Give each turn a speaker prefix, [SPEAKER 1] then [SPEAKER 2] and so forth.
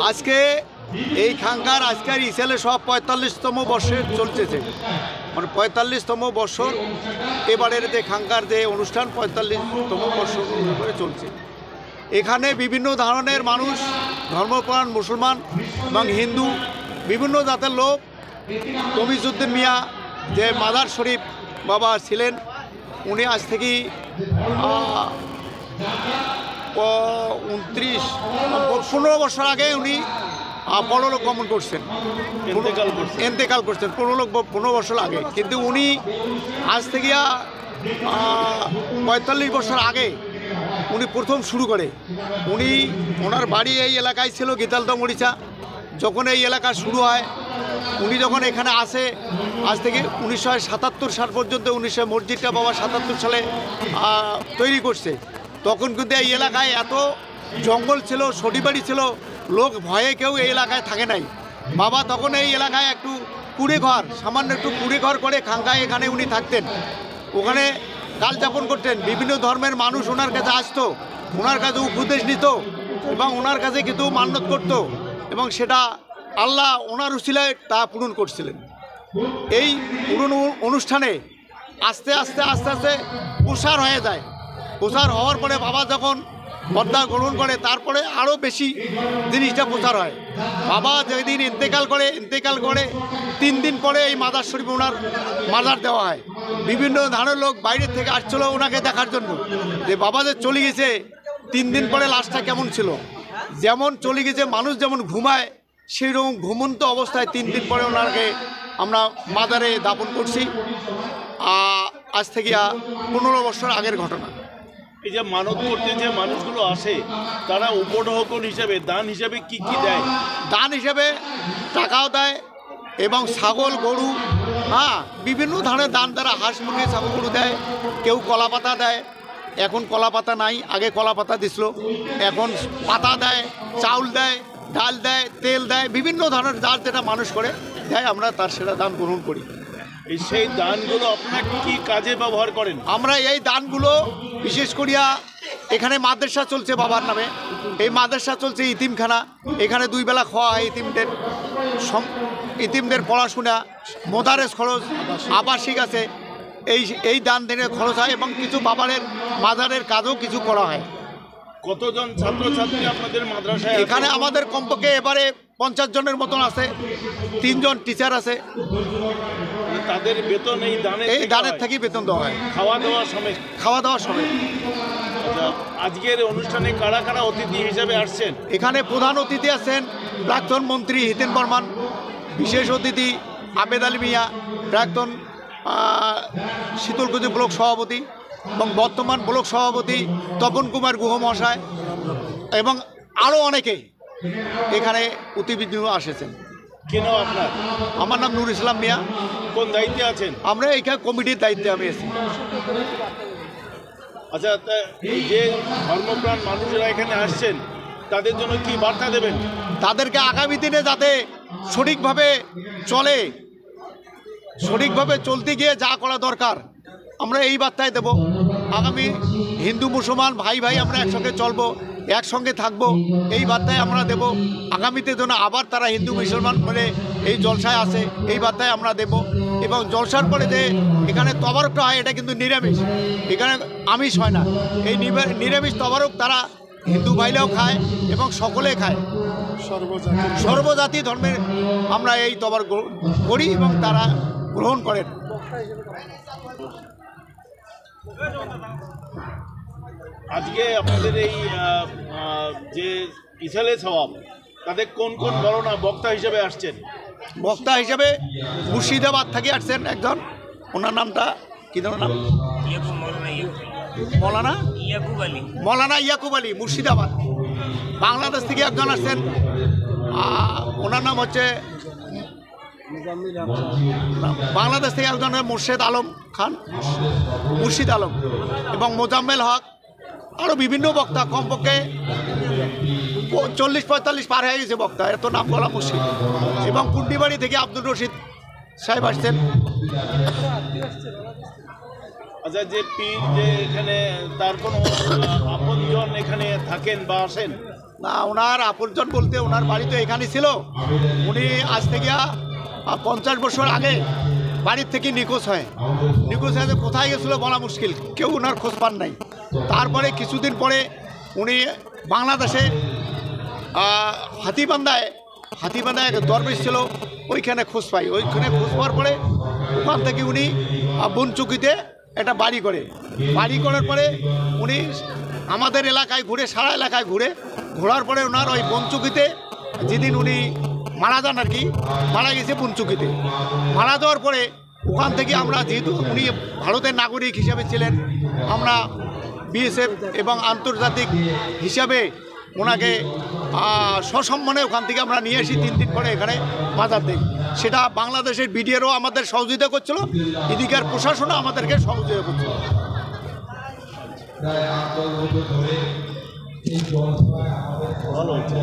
[SPEAKER 1] আজকে এই খাঙ্কার আজকের ইসেলে সব ৪৫তম বর্ষে চলতেছে, মানে ৪৫তম বছর এবারের যে খাঙ্কার যে অনুষ্ঠান ৪৫তম বর্ষ করে চলছে। এখানে বিভিন্ন ধরনের মানুষ, ধর্মপ্রাণ মুসলমান এবং হিন্দু, বিভিন্ন জাতের লোক। তমিজউদ্দিন মিয়া যে মাদার শরীফ বাবা ছিলেন, উনি আজ থেকে 15 বছর আগে উনি পরলোক গমন করছেন, এন্তেকাল করছেন 15 বছর আগে। কিন্তু উনি আজ থেকে ৪৫ বছর আগে উনি প্রথম শুরু করে। ওনার বাড়ি এই এলাকায় ছিল গীতালদা মরিচা। যখন এই এলাকা শুরু হয়, উনি যখন এখানে আসে, আজ থেকে 1977 সাল পর্যন্ত, 1900 মসজিদটা বাবা 77 সালে তৈরি করছে। তখন কিন্তু এই এলাকায় এত জঙ্গল ছিল, সটিবাড়ি ছিল, লোক ভয়ে কেউ এই এলাকায় থাকে নাই। বাবা তখন এই এলাকায় একটু কুড়ে ঘর, সামান্য একটু কুড়ে ঘর করে খাঙ্কায় এখানে উনি থাকতেন, ওখানে কাল যাপন করতেন। বিভিন্ন ধর্মের মানুষ ওনার কাছে আসতো, ওনার কাছে উপদেশ নিত এবং ওনার কাছে কিন্তু মান্যত করত, এবং সেটা আল্লাহ ওনার উসিলায় তা পূরণ করছিলেন। এই পূরণ অনুষ্ঠানে আস্তে আস্তে আস্তে আস্তে প্রসার হয়ে যায়। প্রসার হওয়ার পরে বাবা যখন পর্দা গ্রহণ করে, তারপরে আরও বেশি জিনিসটা প্রচার হয়। বাবা যেদিন ইন্তেকাল করে 3 দিন পরে এই মাদার শরীফ ওনার মাজার দেওয়া হয়। বিভিন্ন ধরনের লোক বাইরের থেকে আসছিল ওনাকে দেখার জন্য, যে বাবা যে চলে গেছে 3 দিন পরে লাশটা কেমন ছিল। যেমন চলে গেছে, মানুষ যেমন ঘুমায়, সেই রকম ঘুমন্ত অবস্থায় 3 দিন পরে ওনাকে আমরা মাজারে দাপন করছি। আজ থেকে 15 বছর আগের ঘটনা।
[SPEAKER 2] এই যে মানত করতে যে মানুষগুলো আসে, তারা উপঢৌকন হিসাবে, দান হিসাবে কি কি দেয়?
[SPEAKER 1] দান হিসেবে টাকাও দেয় এবং ছাগল, গরু, বিভিন্ন ধরনের দান, তারা হাঁস, মুরগি, ছাগল, গরু দেয়। কেউ কলা পাতা দেয়, এখন কলা পাতা নাই, আগে কলা পাতা দিছিল, এখন পাতা দেয়, চাউল দেয়, ডাল দেয়, তেল দেয়, বিভিন্ন ধরনের যার যেটা মানুষ করে দেয়, আমরা তার সেটা দান গ্রহণ করি।
[SPEAKER 2] সেই দানগুলো আপনারা কি কাজে ব্যবহার করেন? আমরা
[SPEAKER 1] এই দানগুলো বিশেষ করিয়া এখানে মাদ্রাসা চলছে বাবার নামে, এই মাদ্রাসা চলছে ইতিমখানা, এখানে 2 বেলা খাওয়া হয় ইতিমদের পড়াশোনা, মোদারেস খরচ, আবাসিক আছে, এই দান দিনের খরচ হয়, এবং কিছু বাবারের মাজারের কাজও কিছু করা হয়।
[SPEAKER 2] কতজন ছাত্রছাত্রী আপনাদের মাদ্রাসায়?
[SPEAKER 1] এখানে আমাদের কমপক্ষে এবারে 50 জনের মতন আছে, 3 জন টিচার আছে।
[SPEAKER 2] তাদের বেতন এই দানের
[SPEAKER 1] থেকেই বেতন দেওয়া হয়, খাওয়া দাওয়ার সময়।
[SPEAKER 2] আজকের অনুষ্ঠানে কারা কারা অতিথি হিসেবে আসছেন?
[SPEAKER 1] এখানে প্রধান অতিথি আছেন প্রাক্তন মন্ত্রী হিতেন বর্মন, বিশেষ অতিথি আবেদ আলী মিয়া, প্রাক্তন শীতলকুচি ব্লক সভাপতি এবং বর্তমান ব্লক সভাপতি তপন কুমার গুহ মহাশয়, এবং আরও অনেকে এখানে অতিথি এসেছেন।
[SPEAKER 2] কেন আপনার?
[SPEAKER 1] আমার নাম নুর ইসলাম মিয়া।
[SPEAKER 2] কোন দায়িত্বে আছেন?
[SPEAKER 1] আমরা এখানে কমিটির দায়িত্বে আমি আছি।
[SPEAKER 2] আচ্ছা, এই যে ধর্মপ্রাণ মানুষেরা এখানে আসছেন, তাদের জন্য কি বার্তা দেবেন?
[SPEAKER 1] তাদেরকে আগামী দিনে যাতে সঠিকভাবে চলতে গিয়ে যা করা দরকার, আমরা এই বার্তায় দেব। আগামী হিন্দু মুসলমান ভাই আমরা একসঙ্গে চলবো, একসঙ্গে থাকবো, এই বার্তায় আমরা দেব। আগামীতে যেন আবার তারা হিন্দু মুসলমান মানে এই জলসায় আসে, এই বার্তায় আমরা দেব। এবং জলসার পরে যে এখানে তবারকটা হয়, এটা কিন্তু নিরামিষ, এখানে আমিষ হয় না। এই নিরামিষ তবারক তারা হিন্দু ভাইরাও খায় এবং সকলে খায়, সর্বজাতি ধর্মের আমরা এই তবারক করি এবং তারা গ্রহণ করেন।
[SPEAKER 2] আজকে আপনাদের এই যে ইসালে সওয়াব, তাদের কোন বর্ণনা বক্তা হিসেবে আসছেন?
[SPEAKER 1] বক্তা হিসেবে মুর্শিদাবাদ থেকে আসছেন একজন, ওনার নামটা কি ধরনের নাম? মৌলানা ইয়াকুব আলী, মুর্শিদাবাদ। বাংলাদেশ থেকে একজন আসছেন, ওনার নাম হচ্ছে বাংলাদেশ থেকে একজন মুর্শিদ আলম খান, মুর্শিদ আলম এবং মোজাম্মেল হক। আরও বিভিন্ন বক্তা, কমপক্ষে 40-45 পার হয়ে গেছে বক্তা, এত নাম বলা মুশকিল। এবং কুন্ডিবাড়ি থেকে আব্দুল রশিদ সাহেব আসছেন।
[SPEAKER 2] আচ্ছা, যে পীর যে এখানে তার কোনো আপনজন এখানে থাকেন বা আসেন?
[SPEAKER 1] না, ওনার আপনজন বলতে ওনার বাড়ি তো এখানে ছিল। উনি আজ থেকে 50 বছর আগে বাড়ির থেকে নিখোঁজ হয়। নিখোঁজ হয়ে কোথায় গেছিলো বলা মুশকিল, কেউ ওনার খোঁজ পান নাই। তারপরে কিছুদিন পরে উনি বাংলাদেশে হাতিবান্ধায় এক দরবেশ ছিল, ওইখানে খোঁজ পাই। ওইখানে খোঁজ পাওয়ার পরে ওখান থেকে উনি বনচুকিতে একটা বাড়ি করার পরে উনি আমাদের এলাকায় ঘুরে, সারা এলাকায় ঘোরার পরে ওনার ওই বনচুকিতে যেদিন উনি মারা যান আর কি, মারা গেছে বনচুকিতে। মারা যাওয়ার পরে ওখান থেকে আমরা, যেহেতু উনি ভারতের নাগরিক হিসাবে ছিলেন, আমরা বিএসএফ এবং আন্তর্জাতিক হিসাবে ওনাকে সসম্মানে ওখান থেকে আমরা নিয়ে আসি। 3 দিন পরে এখানে বাজার দিই। সেটা বাংলাদেশের বিডিআরও আমাদের সহযোগিতা করছিল, এদিকের প্রশাসনও আমাদেরকে সহযোগিতা করছিল।
[SPEAKER 2] ভালো হচ্ছে।